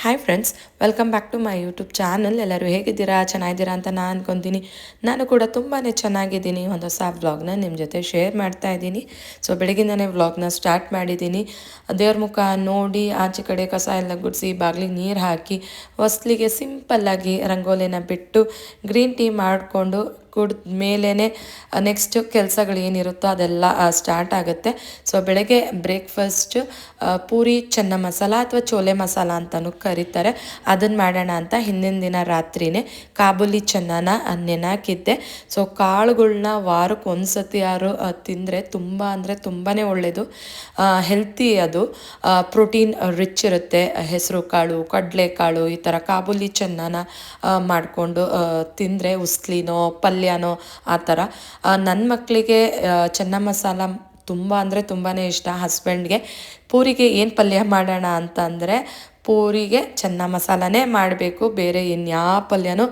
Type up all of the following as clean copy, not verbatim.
Hi friends, welcome back to my YouTube channel. ಎಲ್ಲರೂ ಹೇಗಿದ್ದೀರಾ? ಚೆನ್ನಾಗಿದ್ದೀರಾ ಅಂತ ನಾನು ಅಂದ್ಕೊತೀನಿ. ನಾನು ಕೂಡ ತುಂಬಾ ಚೆನ್ನಾಗಿದ್ದೀನಿ. ಒಂದು ಹೊಸ ವ್ಲಾಗ್ನ ನಿಮ್ಮ ಜೊತೆ ಶೇರ್ ಮಾಡ್ತಾ ಇದ್ದೀನಿ. ಸೊ ಬೆಳಗಿಂದನೇ ವ್ಲಾಗ್ನ ಸ್ಟಾರ್ಟ್ ಮಾಡಿದ್ದೀನಿ. ದೇವ್ರ ಮುಖ ನೋಡಿ, ಆಚೆ ಕಡೆ ಕಸ ಎಲ್ಲ ಗುಡಿಸಿ, ಬಾಗಿಲಿಗೆ ನೀರು ಹಾಕಿ, ಹೊಸ್ಲಿಗೆ ಸಿಂಪಲ್ಲಾಗಿ ರಂಗೋಲಿನ ಬಿಟ್ಟು ಗ್ರೀನ್ ಟೀ ಮಾಡಿಕೊಂಡು ಕುಡಿದ ಮೇಲೇ ನೆಕ್ಸ್ಟ್ ಕೆಲಸಗಳು ಏನಿರುತ್ತೋ ಅದೆಲ್ಲ ಸ್ಟಾರ್ಟ್ ಆಗುತ್ತೆ. ಸೊ ಬೆಳಗ್ಗೆ ಬ್ರೇಕ್ಫಾಸ್ಟ್ ಪೂರಿ ಚೆನ್ನ ಮಸಾಲ ಅಥವಾ ಚೋಲೆ ಮಸಾಲ ಅಂತಲೂ ಕರೀತಾರೆ. ಅದನ್ನು ಮಾಡೋಣ ಅಂತ ಹಿಂದಿನ ದಿನ ರಾತ್ರಿನೇ ಕಾಬೂಲಿ ಚೆನ್ನನ ನೆನಾಕಿದ್ದೆ. ಸೊ ಕಾಳುಗಳ್ನ ವಾರಕ್ಕೆ ಒಂದು ಸತಿ ಯಾರು ತಿಂದರೆ ತುಂಬ ಅಂದರೆ ತುಂಬಾ ಒಳ್ಳೆಯದು, ಹೆಲ್ತಿ. ಅದು ಪ್ರೋಟೀನ್ ರಿಚ್ ಇರುತ್ತೆ. ಹೆಸರು ಕಾಳು, ಕಡಲೆಕಾಳು, ಈ ಥರ ಕಾಬೂಲಿ ಚೆನ್ನನ ಮಾಡಿಕೊಂಡು ತಿಂದರೆ ಉಸ್ಲಿನೋ ಪಲ್ಯನೋ ಆ ಥರ. ನನ್ನ ಮಕ್ಕಳಿಗೆ ಚೆನ್ನ ಮಸಾಲ ತುಂಬ ಅಂದರೆ ತುಂಬಾ ಇಷ್ಟ. ಹಸ್ಬೆಂಡ್ಗೆ ಪೂರಿಗೆ ಏನು ಪಲ್ಯ ಮಾಡೋಣ ಅಂತಂದರೆ ಪೂರಿಗೆ ಚೆನ್ನ ಮಸಾಲನೇ ಮಾಡಬೇಕು, ಬೇರೆ ಇನ್ಯಾವ ಪಲ್ಯನೂ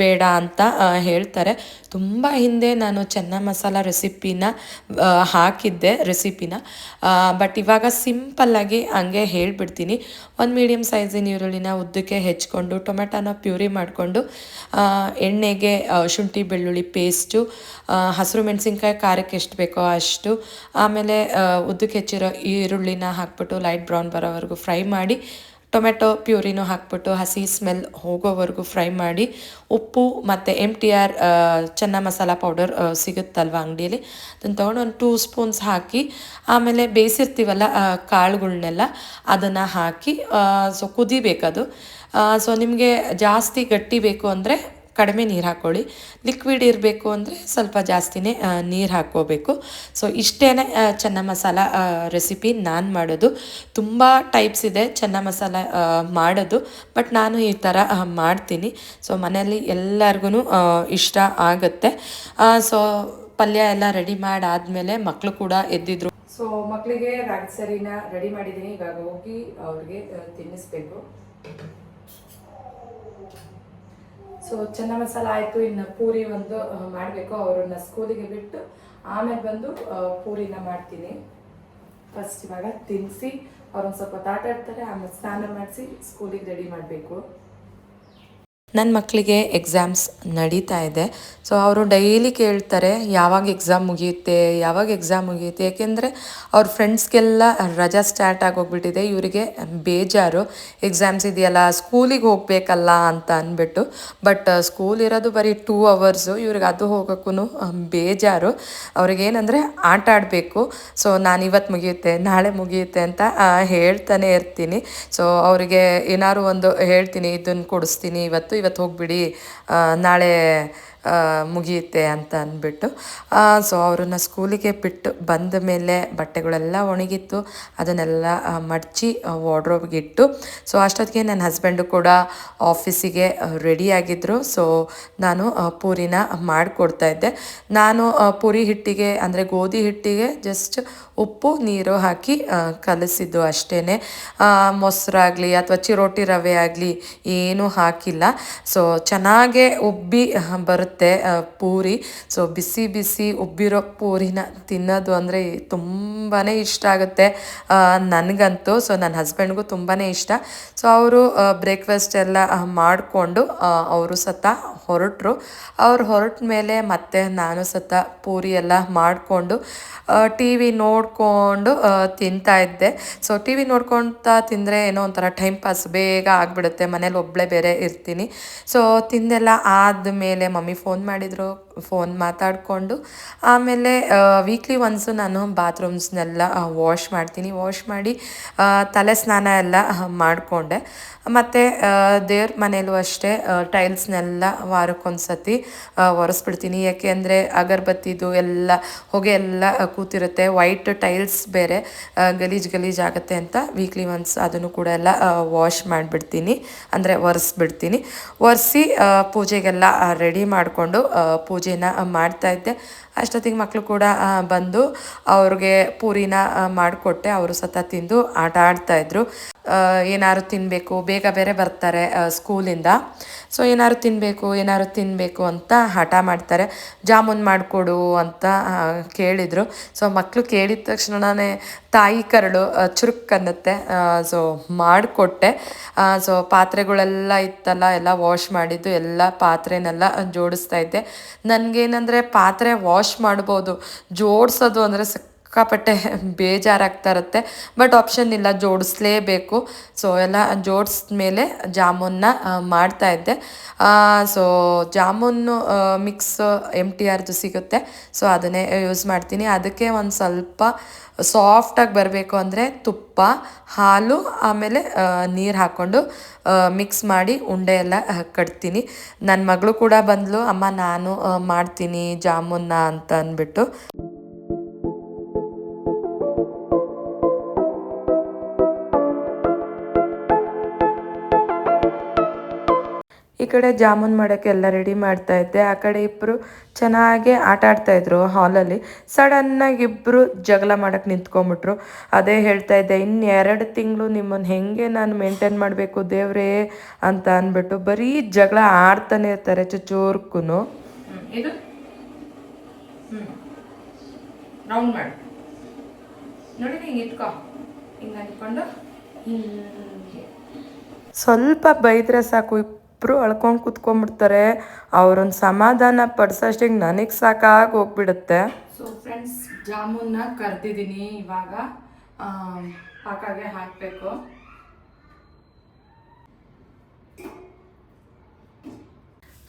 ಬೇಡ ಅಂತ ಹೇಳ್ತಾರೆ. ತುಂಬ ಹಿಂದೆ ನಾನು ಚೆನ್ನ ಮಸಾಲ ಹಾಕಿದ್ದೆ ರೆಸಿಪಿನ. ಬಟ್ ಇವಾಗ ಸಿಂಪಲ್ಲಾಗಿ ಹಂಗೆ ಹೇಳಿಬಿಡ್ತೀನಿ. ಒಂದು ಮೀಡಿಯಮ್ ಸೈಜಿನ ಈರುಳ್ಳಿನ ಉದ್ದಕ್ಕೆ ಹೆಚ್ಕೊಂಡು ಟೊಮೆಟೊನ ಪ್ಯೂರಿ ಮಾಡಿಕೊಂಡು ಎಣ್ಣೆಗೆ ಶುಂಠಿ ಬೆಳ್ಳುಳ್ಳಿ ಪೇಸ್ಟು, ಹಸಿರು ಮೆಣಸಿನ್ಕಾಯಿ ಖಾರಕ್ಕೆ ಎಷ್ಟು ಬೇಕೋ ಅಷ್ಟು, ಆಮೇಲೆ ಉದ್ದಕ್ಕೆ ಹೆಚ್ಚಿರೋ ಈರುಳ್ಳಿನ ಹಾಕ್ಬಿಟ್ಟು ಲೈಟ್ ಬ್ರೌನ್ ಬರೋವರೆಗೂ ಫ್ರೈ ಮಾಡಿ, ಟೊಮೆಟೊ ಪ್ಯೂರಿನೂ ಹಾಕ್ಬಿಟ್ಟು ಹಸಿ ಸ್ಮೆಲ್ ಹೋಗೋವರೆಗೂ ಫ್ರೈ ಮಾಡಿ, ಉಪ್ಪು ಮತ್ತು MTR ಚೆನ್ನ ಮಸಾಲ ಪೌಡರ್ ಸಿಗುತ್ತಲ್ವ ಅಂಗಡಿಯಲ್ಲಿ, ಅದನ್ನು ತೊಗೊಂಡು ಒಂದು 2 ಸ್ಪೂನ್ಸ್ ಹಾಕಿ, ಆಮೇಲೆ ಬೇಯಿಸಿರ್ತೀವಲ್ಲ ಕಾಳುಗಳ್ನೆಲ್ಲ ಅದನ್ನು ಹಾಕಿ ಸೊ ಕುದಿಬೇಕದು. ಸೊ ನಿಮಗೆ ಜಾಸ್ತಿ ಗಟ್ಟಿ ಬೇಕು ಅಂದರೆ ಕಡಿಮೆ ನೀರು ಹಾಕ್ಕೊಳ್ಳಿ, ಲಿಕ್ವಿಡ್ ಇರಬೇಕು ಅಂದರೆ ಸ್ವಲ್ಪ ಜಾಸ್ತಿನೇ ನೀರು ಹಾಕ್ಕೋಬೇಕು. ಸೊ ಇಷ್ಟೇ ಚೆನ್ನ ಮಸಾಲ ರೆಸಿಪಿ ನಾನು ಮಾಡೋದು. ತುಂಬ ಟೈಪ್ಸ್ ಇದೆ ಚೆನ್ನ ಮಸಾಲ ಮಾಡೋದು, ಬಟ್ ನಾನು ಈ ಥರ ಮಾಡ್ತೀನಿ. ಸೊ ಮನೆಯಲ್ಲಿ ಎಲ್ಲರಿಗೂ ಇಷ್ಟ ಆಗುತ್ತೆ. ಸೊ ಪಲ್ಯ ಎಲ್ಲ ರೆಡಿ ಮಾಡಾದಮೇಲೆ ಮಕ್ಕಳು ಕೂಡ ಎದ್ದಿದ್ರು. ಸೊ ಮಕ್ಕಳಿಗೆ ರಾಗಿ ಸರಿನ ರೆಡಿ ಮಾಡಿದ್ದೀನಿ. ಇವಾಗ ಹೋಗಿ ಅವ್ರಿಗೆ ತಿನ್ನಿಸ್ಬೇಕು. ಸೊ ಚೆನ್ನ ಮಸಾಲ ಆಯಿತು, ಇನ್ನು ಪೂರಿ ಒಂದು ಮಾಡಬೇಕು. ಅವರನ್ನ ಸ್ಕೂಲಿಗೆ ಬಿಟ್ಟು ಆಮೇಲೆ ಬಂದು ಪೂರಿನ ಮಾಡ್ತೀನಿ. ಫಸ್ಟ್ ಇವಾಗ ತಿನ್ನಿಸಿ ಅವ್ರೊಂದು ಸ್ವಲ್ಪ ಆಟ ಆಡ್ತಾರೆ, ಆಮೇಲೆ ಸ್ನಾನ ಮಾಡಿಸಿ ಸ್ಕೂಲಿಗೆ ರೆಡಿ ಮಾಡಬೇಕು. ನನ್ನ ಮಕ್ಕಳಿಗೆ ಎಕ್ಸಾಮ್ಸ್ ನಡೀತಾ ಇದೆ. ಸೊ ಅವರು ಡೈಲಿ ಕೇಳ್ತಾರೆ ಯಾವಾಗ ಎಕ್ಸಾಮ್ ಮುಗಿಯುತ್ತೆ, ಯಾವಾಗ ಎಕ್ಸಾಮ್ ಮುಗಿಯುತ್ತೆ. ಏಕೆಂದರೆ ಅವ್ರ ಫ್ರೆಂಡ್ಸ್ಗೆಲ್ಲ ರಜಾ ಸ್ಟಾರ್ಟ್ ಆಗೋಗ್ಬಿಟ್ಟಿದೆ. ಇವರಿಗೆ ಬೇಜಾರು, ಎಕ್ಸಾಮ್ಸ್ ಇದೆಯಲ್ಲ ಸ್ಕೂಲಿಗೆ ಹೋಗಬೇಕಲ್ಲ ಅಂತ ಅಂದ್ಬಿಟ್ಟು. ಬಟ್ ಸ್ಕೂಲ್ ಇರೋದು ಬರೀ 2 ಅವರ್ಸು, ಇವ್ರಿಗೆ ಅದು ಹೋಗೋಕ್ಕೂ ಬೇಜಾರು. ಅವ್ರಿಗೇನೆಂದರೆ ಆಟ ಆಡಬೇಕು. ಸೊ ನಾನು ಇವತ್ತು ಮುಗಿಯುತ್ತೆ, ನಾಳೆ ಮುಗಿಯುತ್ತೆ ಅಂತ ಹೇಳ್ತಾನೆ ಇರ್ತೀನಿ. ಸೊ ಅವರಿಗೆ ಏನಾದ್ರು ಒಂದು ಹೇಳ್ತೀನಿ, ಇದನ್ನು ಕೊಡಿಸ್ತೀನಿ, ಇವತ್ತು ಹೋಗಿಬಿಡಿ, ನಾಳೆ ಮುಗಿಯುತ್ತೆ ಅಂತ ಅಂದ್ಬಿಟ್ಟು. ಸೊ ಅವ್ರನ್ನ ಸ್ಕೂಲಿಗೆ ಬಿಟ್ಟು ಬಂದ ಮೇಲೆ ಬಟ್ಟೆಗಳೆಲ್ಲ ಒಣಗಿತ್ತು, ಅದನ್ನೆಲ್ಲ ಮಡಚಿ ವಾರ್ಡ್ರೋಬ್ಗೆ ಇಟ್ಟು. ಸೊ ಅಷ್ಟೊತ್ತಿಗೆ ನನ್ನ ಹಸ್ಬೆಂಡು ಕೂಡ ಆಫೀಸಿಗೆ ರೆಡಿಯಾಗಿದ್ದರು. ಸೊ ನಾನು ಪೂರಿನ ಮಾಡಿಕೊಡ್ತಾಯಿದ್ದೆ. ನಾನು ಪೂರಿ ಹಿಟ್ಟಿಗೆ ಅಂದರೆ ಗೋಧಿ ಹಿಟ್ಟಿಗೆ ಜಸ್ಟ್ ಉಪ್ಪು ನೀರು ಹಾಕಿ ಕಲಿಸಿದ್ದು ಅಷ್ಟೇ. ಮೊಸರಾಗಲಿ ಅಥವಾ ಚಿರೋಟಿ ರವೆ ಆಗಲಿ ಏನೂ ಹಾಕಿಲ್ಲ. ಸೊ ಚೆನ್ನಾಗೇ ಉಬ್ಬಿ ಬರುತ್ತೆ ಪೂರಿ. ಸೊ ಬಿಸಿ ಬಿಸಿ ಉಬ್ಬಿರೋ ಪೂರಿನ ತಿನ್ನೋದು ಅಂದರೆ ತುಂಬಾ ಇಷ್ಟ ಆಗುತ್ತೆ ನನಗಂತೂ. ಸೊ ನನ್ನ ಹಸ್ಬೆಂಡ್ಗೂ ತುಂಬಾ ಇಷ್ಟ. ಸೊ ಅವರು ಬ್ರೇಕ್ಫಾಸ್ಟ್ ಎಲ್ಲ ಮಾಡಿಕೊಂಡು ಅವರು ಸತ ಹೊರಟರು. ಅವ್ರು ಹೊರಟ ಮೇಲೆ ಮತ್ತೆ ನಾನು ಸತ ಪೂರಿ ಎಲ್ಲ ಮಾಡಿಕೊಂಡು TV ನೋಡಿಕೊಂಡು ತಿಂತಾಯಿದ್ದೆ. ಸೊ TV ನೋಡ್ಕೊತಾ ತಿಂದರೆ ಏನೋ ಒಂಥರ ಟೈಮ್ ಪಾಸ್ ಬೇಗ ಆಗಿಬಿಡುತ್ತೆ. ಮನೇಲಿ ಒಬ್ಬಳೇ ಬೇರೆ ಇರ್ತೀನಿ. ಸೊ ತಿಂದೆಲ್ಲ ಆದಮೇಲೆ ಮಮ್ಮಿ ಫೋನ್ ಮಾಡಿದರು, ಫೋನ್ ಮಾತಾಡಿಕೊಂಡು ಆಮೇಲೆ ವೀಕ್ಲಿ ಒನ್ಸು ನಾನು ಬಾತ್ರೂಮ್ಸ್ನೆಲ್ಲ ವಾಶ್ ಮಾಡ್ತೀನಿ. ವಾಶ್ ಮಾಡಿ ತಲೆ ಸ್ನಾನ ಎಲ್ಲ ಮಾಡಿಕೊಂಡೆ. ಮತ್ತು ದೇವ್ರ ಮನೇಲೂ ಅಷ್ಟೇ ಟೈಲ್ಸ್ನೆಲ್ಲ ವಾರಕ್ಕೊಂದು ಸತಿ ಒರೆಸ್ಬಿಡ್ತೀನಿ. ಯಾಕೆಂದರೆ ಅಗರಬತ್ತಿದು ಎಲ್ಲ ಹೊಗೆ ಎಲ್ಲ ಕೂತಿರುತ್ತೆ, ವೈಟ್ ಟೈಲ್ಸ್ ಬೇರೆ ಗಲೀಜು ಆಗುತ್ತೆ ಅಂತ ವೀಕ್ಲಿ ಒನ್ಸ್ ಅದನ್ನು ಕೂಡ ಎಲ್ಲ ವಾಶ್ ಮಾಡಿಬಿಡ್ತೀನಿ, ಅಂದರೆ ಒರೆಸ್ಬಿಡ್ತೀನಿ. ಒರೆಸಿ ಪೂಜೆಗೆಲ್ಲ ರೆಡಿ ಮಾಡಿಕೊಂಡು ಪೂಜೆನ ಮಾಡ್ತಾಯಿದ್ದೆ. ಅಷ್ಟೊತ್ತಿಗೆ ಮಕ್ಕಳು ಕೂಡ ಬಂದು ಅವ್ರಿಗೆ ಪೂರಿನ ಮಾಡಿಕೊಟ್ಟೆ. ಅವರು ಸತ ತಿಂದು ಆಟ ಆಡ್ತಾಯಿದ್ರು. ಏನಾದ್ರು ತಿನ್ನಬೇಕು, ಬೇಗ ಬೇರೆ ಬರ್ತಾರೆ ಸ್ಕೂಲಿಂದ. ಸೊ ಏನಾದ್ರು ತಿನ್ನಬೇಕು ಅಂತ ಹಠ ಮಾಡ್ತಾರೆ. ಜಾಮೂನ್ ಮಾಡಿಕೊಡು ಅಂತ ಕೇಳಿದರು. ಸೊ ಮಕ್ಕಳು ಕೇಳಿದ ತಕ್ಷಣವೇ ತಾಯಿ ಕರಳು ಚುರುಕ್ ಅನ್ನತ್ತೆ. ಸೊ ಮಾಡಿಕೊಟ್ಟೆ. ಸೊ ಪಾತ್ರೆಗಳೆಲ್ಲ ಇತ್ತಲ್ಲ, ಎಲ್ಲ ವಾಶ್ ಮಾಡಿದ್ದು ಎಲ್ಲ ಪಾತ್ರೆನೆಲ್ಲ ಜೋಡಿಸ್ತಾ ಇದ್ದೆ. ನನಗೇನಂದರೆ ಪಾತ್ರೆ ವಾಶ್ ಮಾಡ್ಬೋದು, ಜೋಡಿಸೋದು ಅಂದರೆ ಸಿಕ್ಕಾಪಟ್ಟೆ ಬೇಜಾರಾಗ್ತಾ ಇರುತ್ತೆ. ಬಟ್ ಆಪ್ಷನ್ ಇಲ್ಲ, ಜೋಡಿಸ್ಲೇಬೇಕು. ಸೊ ಎಲ್ಲ ಜೋಡಿಸಿದ ಮೇಲೆ ಜಾಮೂನ್ನ ಮಾಡ್ತಾಯಿದ್ದೆ. ಸೊ ಜಾಮೂನು ಮಿಕ್ಸ್ MTRದು ಸಿಗುತ್ತೆ. ಸೊ ಅದನ್ನೇ ಯೂಸ್ ಮಾಡ್ತೀನಿ. ಅದಕ್ಕೆ ಒಂದು ಸ್ವಲ್ಪ ಸಾಫ್ಟಾಗಿ ಬರಬೇಕು ಅಂದರೆ ತುಪ್ಪ, ಹಾಲು, ಆಮೇಲೆ ನೀರು ಹಾಕ್ಕೊಂಡು ಮಿಕ್ಸ್ ಮಾಡಿ ಉಂಡೆ ಎಲ್ಲ ಕಟ್ತೀನಿ. ನನ್ನ ಮಗಳು ಕೂಡ ಬಂದಳು, ಅಮ್ಮ ನಾನು ಮಾಡ್ತೀನಿ ಜಾಮೂನ್ನ ಅಂತ ಅಂದ್ಬಿಟ್ಟು. ಈ ಕಡೆ ಜಾಮೂನ್ ಮಾಡೋಕ್ಕೆ ಎಲ್ಲ ರೆಡಿ ಮಾಡ್ತಾಯಿದ್ದೆ. ಆ ಕಡೆ ಇಬ್ಬರು ಚೆನ್ನಾಗೇ ಆಟ ಆಡ್ತಾಯಿದ್ರು ಹಾಲಲ್ಲಿ. ಸಡನ್ನಾಗಿ ಇಬ್ಬರು ಜಗಳ ಮಾಡೋಕ್ಕೆ ನಿಂತ್ಕೊಂಡ್ಬಿಟ್ರು. ಅದೇ ಹೇಳ್ತಾಯಿದ್ದೆ, ಇನ್ನು 2 ತಿಂಗಳು ನಿಮ್ಮನ್ನು ಹೇಗೆ ನಾನು ಮೇಂಟೈನ್ ಮಾಡಬೇಕು ದೇವ್ರೇ ಅಂತ ಅಂದ್ಬಿಟ್ಟು ಬರೀ ಜಗಳ ಆಡ್ತಾನೆ ಇರ್ತಾರೆ ಚೂರ್ಕು. ಇದು ರೌಂಡ್ ಮಾಡಿ ನೋಡಿ, ಹಿಂಗೆ ಇಟ್ಕೊ, ಹಿಂಗೆ ಅಂದ್ಕೊಂಡು ಹಿಂಗೆ ಸ್ವಲ್ಪ ಬೈದ್ರೆ ಸಾಕು, ಇಬ್ಬರು ಅಳ್ಕೊಂಡು ಕೂತ್ಕೊಂಡ್ಬಿಡ್ತಾರೆ. ಅವ್ರನ್ನ ಸಮಾಧಾನ ಪಡಿಸೋಷ್ಟಿಗೆ ನನಗೆ ಸಾಕಾಗಿ ಹೋಗ್ಬಿಡುತ್ತೆ. ಸೊ ಫ್ರೆಂಡ್ಸ್, ಜಾಮೂನ್ನ ಕರ್ದಿದ್ದೀನಿ. ಇವಾಗ ಪಾಕಾಗೆ ಹಾಕಬೇಕು.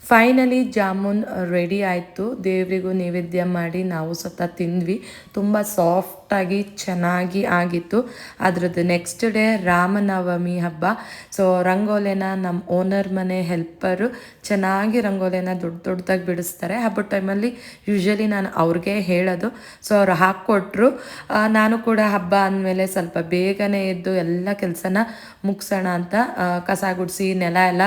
ಫೈನಲಿ ಜಾಮೂನ್ ರೆಡಿ ಆಯಿತು. ದೇವರಿಗೂ ನೈವೇದ್ಯ ಮಾಡಿ ನಾವು ಸತ ತಿಂದ್ವಿ. ತುಂಬ ಸಾಫ್ಟಾಗಿ ಚೆನ್ನಾಗಿ ಆಗಿತ್ತು. ಅದ್ರದ್ದು ನೆಕ್ಸ್ಟ್ ಡೇ ರಾಮನವಮಿ ಹಬ್ಬ. ಸೊ ರಂಗೋಲಿನ ನಮ್ಮ ಓನರ್ ಮನೆ ಹೆಲ್ಪರು ಚೆನ್ನಾಗಿ ರಂಗೋಲಿನ ದೊಡ್ಡದಾಗಿ ಬಿಡಿಸ್ತಾರೆ. ಹಬ್ಬದ ಟೈಮಲ್ಲಿ ಯೂಶ್ವಲಿ ನಾನು ಅವ್ರಿಗೆ ಹೇಳೋದು. ಸೊ ಅವ್ರು ಹಾಕ್ಕೊಟ್ರು. ನಾನು ಕೂಡ ಹಬ್ಬ ಅಂದಮೇಲೆ ಸ್ವಲ್ಪ ಬೇಗನೆ ಎದ್ದು ಎಲ್ಲ ಕೆಲಸನ ಮುಗಿಸೋಣ ಅಂತ ಕಸ ಗುಡಿಸಿ ನೆಲ ಎಲ್ಲ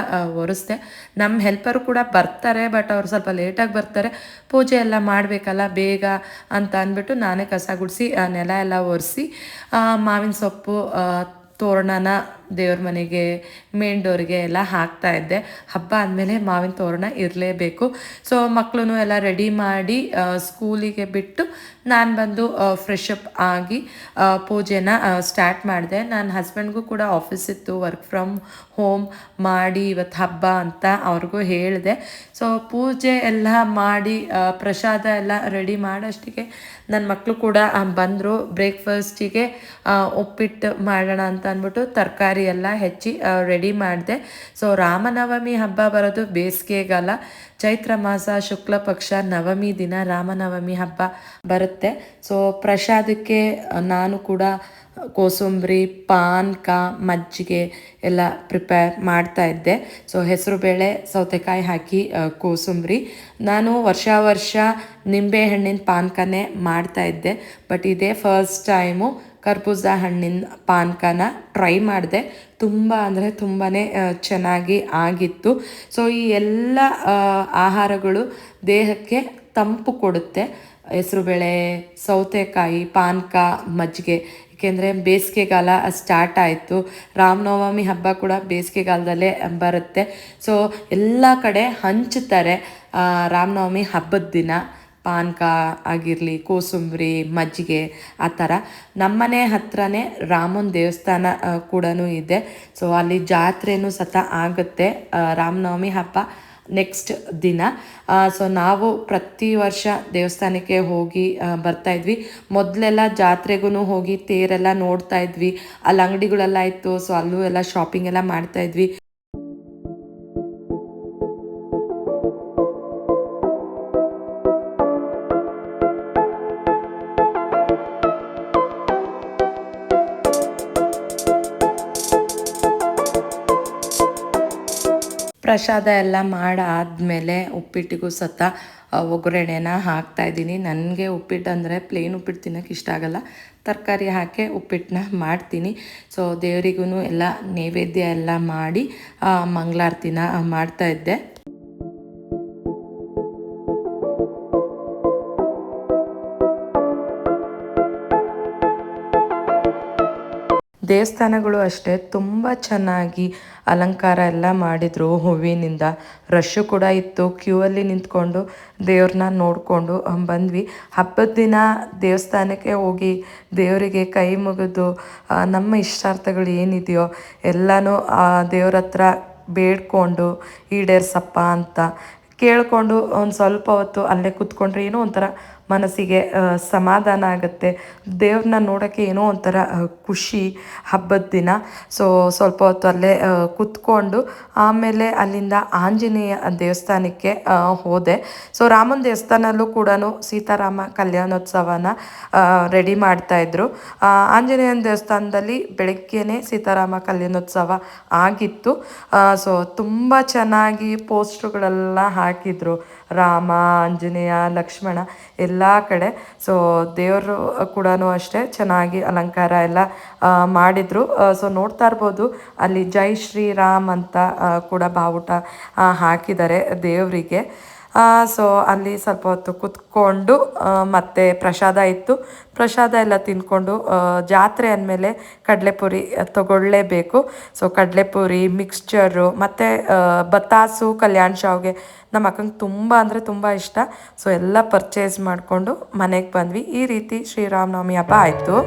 ಒರೆಸ್ದೆ. ನಮ್ಮ ಹೆಲ್ಪರು ಕೂಡ ಬರ್ತಾರೆ, ಬಟ್ ಅವ್ರು ಸ್ವಲ್ಪ ಲೇಟಾಗಿ ಬರ್ತಾರೆ. ಪೂಜೆ ಎಲ್ಲ ಮಾಡಬೇಕಲ್ಲ ಬೇಗ ಅಂತ ಅಂದ್ಬಿಟ್ಟು ನಾನೇ ಕಸ ಗುಡಿಸಿ ನೆಲ ಎಲ್ಲ ಒರೆಸಿ ಮಾವಿನ ಸೊಪ್ಪು ತೋರಣನ ದೇವ್ರ ಮನೆಗೆ, ಮೇನ್ ಡೋರಿಗೆ ಎಲ್ಲ ಹಾಕ್ತಾಯಿದ್ದೆ. ಹಬ್ಬ ಅಂದಮೇಲೆ ಮಾವಿನ ತೋರಣ ಇರಲೇಬೇಕು. ಸೊ ಮಕ್ಕಳು ಎಲ್ಲ ರೆಡಿ ಮಾಡಿ ಸ್ಕೂಲಿಗೆ ಬಿಟ್ಟು ನಾನು ಬಂದು ಫ್ರೆಶ್ ಅಪ್ ಆಗಿ ಪೂಜೆನ ಸ್ಟಾರ್ಟ್ ಮಾಡಿದೆ. ನನ್ನ ಹಸ್ಬೆಂಡ್ಗೂ ಕೂಡ ಆಫೀಸ್ ಇತ್ತು, ವರ್ಕ್ ಫ್ರಮ್ ಹೋಮ್ ಮಾಡಿ ಇವತ್ತು ಹಬ್ಬ ಅಂತ ಅವ್ರಿಗೂ ಹೇಳಿದೆ. ಸೊ ಪೂಜೆ ಎಲ್ಲ ಮಾಡಿ ಪ್ರಸಾದ ಎಲ್ಲ ರೆಡಿ ಮಾಡೋಷ್ಟಿಗೆ ನನ್ನ ಮಕ್ಕಳು ಕೂಡ ಬಂದರು. ಬ್ರೇಕ್ಫಾಸ್ಟಿಗೆ ಉಪ್ಪಿಟ್ಟು ಮಾಡೋಣ ಅಂತ ಅಂದ್ಬಿಟ್ಟು ತರಕಾರಿ ಎಲ್ಲ ಹೆಚ್ಚಿ ರೆಡಿ ಮಾಡಿದೆ. ಸೊ ರಾಮನವಮಿ ಹಬ್ಬ ಬರೋದು ಬೇಸಿಗೆಗಾಲ, ಚೈತ್ರ ಮಾಸ ಶುಕ್ಲ ಪಕ್ಷ ನವಮಿ ದಿನ ರಾಮನವಮಿ ಹಬ್ಬ ಬರುತ್ತೆ. ಸೊ ಪ್ರಸಾದಕ್ಕೆ ನಾನು ಕೂಡ ಕೋಸಂಬರಿ, ಪಾನಕ, ಮಜ್ಜಿಗೆ ಎಲ್ಲ ಪ್ರಿಪೇರ್ ಮಾಡ್ತಾಯಿದ್ದೆ. ಸೊ ಹೆಸರುಬೇಳೆ, ಸೌತೆಕಾಯಿ ಹಾಕಿ ಕೋಸಂಬರಿ. ನಾನು ವರ್ಷ ನಿಂಬೆಹಣ್ಣಿನ ಪಾನಕನೇ ಮಾಡ್ತಾಯಿದ್ದೆ. ಬಟ್ ಇದೇ ಫಸ್ಟ್ ಟೈಮು ಕರ್ಬೂಜ ಹಣ್ಣಿನ ಪಾನಕನ ಟ್ರೈ ಮಾಡಿದೆ. ತುಂಬ ಅಂದರೆ ತುಂಬಾ ಚೆನ್ನಾಗಿ ಆಗಿತ್ತು. ಸೊ ಈ ಎಲ್ಲ ಆಹಾರಗಳು ದೇಹಕ್ಕೆ ತಂಪು ಕೊಡುತ್ತೆ. ಹೆಸರುಬೇಳೆ, ಸೌತೆಕಾಯಿ, ಪಾನಕ, ಮಜ್ಜಿಗೆ. ಏಕೆಂದರೆ ಬೇಸಿಗೆಗಾಲ ಸ್ಟಾರ್ಟ್ ಆಯಿತು. ರಾಮನವಮಿ ಹಬ್ಬ ಕೂಡ ಬೇಸಿಗೆಗಾಲದಲ್ಲೇ ಬರುತ್ತೆ. ಸೊ ಎಲ್ಲ ಕಡೆ ಹಂಚ್ತಾರೆ ರಾಮನವಮಿ ಹಬ್ಬದ ದಿನ. ಪಾನಕ ಆಗಿರಲಿ, ಕೋಸಂಬರಿ, ಮಜ್ಜಿಗೆ, ಆ ಥರ. ನಮ್ಮನೆ ಹತ್ರನೇ ರಾಮನ ದೇವಸ್ಥಾನ ಕೂಡ ಇದೆ. ಸೊ ಅಲ್ಲಿ ಜಾತ್ರೆನೂ ಸತ ಆಗುತ್ತೆ ರಾಮನವಮಿ ಹಬ್ಬ ನೆಕ್ಸ್ಟ್ ದಿನ. ಸೊ ನಾವು ಪ್ರತಿ ವರ್ಷ ದೇವಸ್ಥಾನಕ್ಕೆ ಹೋಗಿ ಬರ್ತಾಯಿದ್ವಿ. ಮೊದಲೆಲ್ಲ ಜಾತ್ರೆಗೂ ಹೋಗಿ ತೇರೆಲ್ಲ ನೋಡ್ತಾಯಿದ್ವಿ. ಅಲ್ಲಿ ಅಂಗಡಿಗಳೆಲ್ಲ ಇತ್ತು. ಸೊ ಅಲ್ಲೂ ಎಲ್ಲ ಶಾಪಿಂಗ್ ಎಲ್ಲ ಮಾಡ್ತಾಯಿದ್ವಿ. ಪ್ರಸಾದ ಎಲ್ಲ ಮಾಡಾದಮೇಲೆ ಉಪ್ಪಿಟ್ಟಿಗೂ ಸತ ಒಗ್ಗರಣೆನ ಹಾಕ್ತಾಯಿದ್ದೀನಿ. ನನಗೆ ಉಪ್ಪಿಟ್ಟು ಅಂದರೆ ಪ್ಲೇನ್ ಉಪ್ಪಿಟ್ಟು ತಿನ್ನೋಕೆ ಇಷ್ಟ ಆಗೋಲ್ಲ. ತರಕಾರಿ ಹಾಕಿ ಉಪ್ಪಿಟ್ಟನ್ನ ಮಾಡ್ತೀನಿ. ಸೊ ದೇವರಿಗೂ ಎಲ್ಲ ನೈವೇದ್ಯ ಎಲ್ಲ ಮಾಡಿ ಮಂಗಳಾರತಿನ ಮಾಡ್ತಾಯಿದ್ದೆ. ದೇವಸ್ಥಾನಗಳು ಅಷ್ಟೇ ತುಂಬ ಚೆನ್ನಾಗಿ ಅಲಂಕಾರ ಎಲ್ಲ ಮಾಡಿದರು ಹೂವಿನಿಂದ. ರಶ್ಶು ಕೂಡ ಇತ್ತು. ಕ್ಯೂ ಅಲ್ಲಿ ನಿಂತ್ಕೊಂಡು ದೇವ್ರನ್ನ ನೋಡಿಕೊಂಡು ಬಂದ್ವಿ. ಹಬ್ಬದ ದಿನ ದೇವಸ್ಥಾನಕ್ಕೆ ಹೋಗಿ ದೇವರಿಗೆ ಕೈ ಮುಗಿದು ನಮ್ಮ ಇಷ್ಟಾರ್ಥಗಳು ಏನಿದೆಯೋ ಎಲ್ಲನೂ ದೇವ್ರ ಹತ್ರ ಬೇಡ್ಕೊಂಡು ಈಡೇರ್ಸಪ್ಪ ಅಂತ ಕೇಳಿಕೊಂಡು ಒಂದು ಸ್ವಲ್ಪ ಹೊತ್ತು ಅಲ್ಲೇ ಕೂತ್ಕೊಂಡ್ರೆ ಏನೋ ಒಂಥರ ಮನಸ್ಸಿಗೆ ಸಮಾಧಾನ ಆಗುತ್ತೆ. ದೇವ್ರನ್ನ ನೋಡೋಕ್ಕೆ ಏನೋ ಒಂಥರ ಖುಷಿ ಹಬ್ಬದ ದಿನ. ಸೊ ಸ್ವಲ್ಪ ಹೊತ್ತು ಅಲ್ಲೇ ಕೂತ್ಕೊಂಡು ಆಮೇಲೆ ಅಲ್ಲಿಂದ ಆಂಜನೇಯ ದೇವಸ್ಥಾನಕ್ಕೆ ಹೋದೆ. ಸೊ ರಾಮನ ದೇವಸ್ಥಾನಲ್ಲೂ ಕೂಡ ಸೀತಾರಾಮ ಕಲ್ಯಾಣೋತ್ಸವನ ರೆಡಿ ಮಾಡ್ತಾಯಿದ್ರು. ಆಂಜನೇಯನ ದೇವಸ್ಥಾನದಲ್ಲಿ ಬೆಳಗ್ಗೆನೇ ಸೀತಾರಾಮ ಕಲ್ಯಾಣೋತ್ಸವ ಆಗಿತ್ತು. ಸೊ ತುಂಬ ಚೆನ್ನಾಗಿ ಪೋಸ್ಟ್ರುಗಳೆಲ್ಲ ಹಾಕಿದ್ರು, ರಾಮ, ಆಂಜನೇಯ, ಲಕ್ಷ್ಮಣ ಎಲ್ಲ ಕಡೆ. ಸೊ ದೇವರು ಕೂಡ ಅಷ್ಟೇ ಚೆನ್ನಾಗಿ ಅಲಂಕಾರ ಎಲ್ಲ ಮಾಡಿದರು. ಸೊ ನೋಡ್ತಾ ಇರ್ಬೋದು ಅಲ್ಲಿ ಜೈ ಶ್ರೀರಾಮ್ ಅಂತ ಕೂಡ ಬಾವುಟ ಹಾಕಿದ್ದಾರೆ ದೇವರಿಗೆ. ಸೊ ಅಲ್ಲಿ ಸ್ವಲ್ಪ ಹೊತ್ತು ಕೂತ್ಕೊಂಡು ಮತ್ತು ಪ್ರಸಾದ ಇತ್ತು, ಪ್ರಸಾದ ಎಲ್ಲ ತಿಂದ್ಕೊಂಡು ಜಾತ್ರೆ ಅಂದಮೇಲೆ ಕಡಲೆಪುರಿ ತಗೊಳ್ಳೇಬೇಕು. ಸೊ ಕಡಲೆಪುರಿ, ಮಿಕ್ಸ್ಚರು ಮತ್ತು ಬತ್ತಾಸು, ಕಲ್ಯಾಣ ಶಾವ್ಗೆ ನಮ್ಮ ಅಕ್ಕಂಗೆ ತುಂಬ ಅಂದರೆ ತುಂಬ ಇಷ್ಟ. ಸೊ ಎಲ್ಲ ಪರ್ಚೇಸ್ ಮಾಡಿಕೊಂಡು ಮನೆಗೆ ಬಂದ್ವಿ. ಈ ರೀತಿ ಶ್ರೀರಾಮನವಮಿ ಹಬ್ಬ ಆಯಿತು.